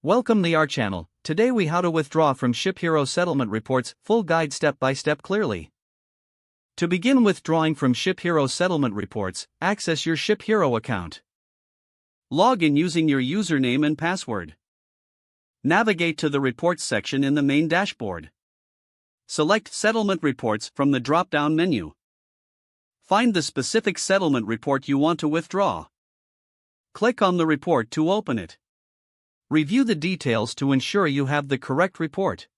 Welcome to our channel. Today we how to withdraw from ShipHero settlement reports, full guide step by step clearly. To begin withdrawing from ShipHero settlement reports, access your ShipHero account. Log in using your username and password. Navigate to the reports section in the main dashboard. Select settlement reports from the drop-down menu. Find the specific settlement report you want to withdraw. Click on the report to open it. Review the details to ensure you have the correct report.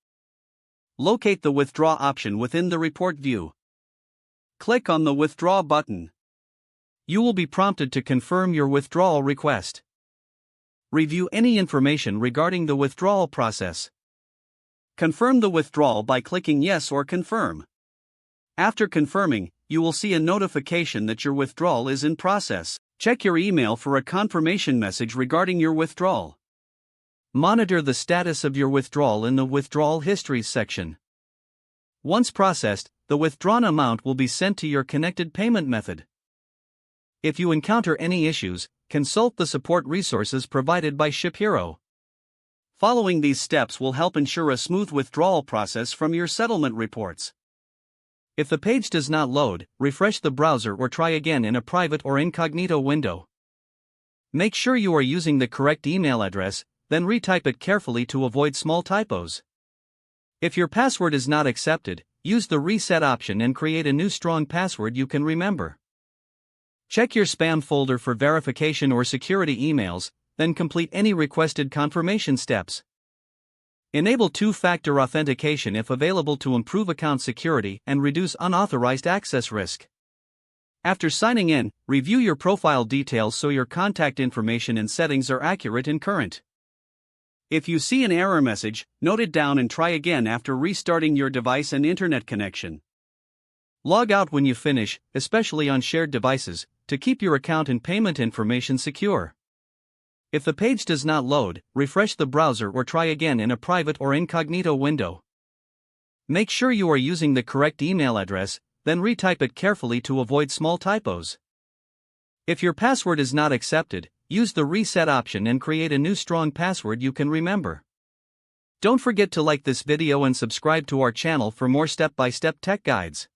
Locate the withdraw option within the report view. Click on the withdraw button. You will be prompted to confirm your withdrawal request. Review any information regarding the withdrawal process. Confirm the withdrawal by clicking yes or confirm. After confirming, you will see a notification that your withdrawal is in process. Check your email for a confirmation message regarding your withdrawal. Monitor the status of your withdrawal in the Withdrawal History section. Once processed, the withdrawn amount will be sent to your connected payment method. If you encounter any issues, consult the support resources provided by ShipHero. Following these steps will help ensure a smooth withdrawal process from your settlement reports. If the page does not load, refresh the browser or try again in a private or incognito window. Make sure you are using the correct email address, then retype it carefully to avoid small typos. If your password is not accepted, use the reset option and create a new strong password you can remember. Check your spam folder for verification or security emails, then complete any requested confirmation steps. Enable two-factor authentication if available to improve account security and reduce unauthorized access risk. After signing in, review your profile details so your contact information and settings are accurate and current. If you see an error message, note it down and try again after restarting your device and internet connection. Log out when you finish, especially on shared devices, to keep your account and payment information secure. If the page does not load, refresh the browser or try again in a private or incognito window. Make sure you are using the correct email address, then retype it carefully to avoid small typos. If your password is not accepted, use the reset option and create a new strong password you can remember. Don't forget to like this video and subscribe to our channel for more step-by-step tech guides.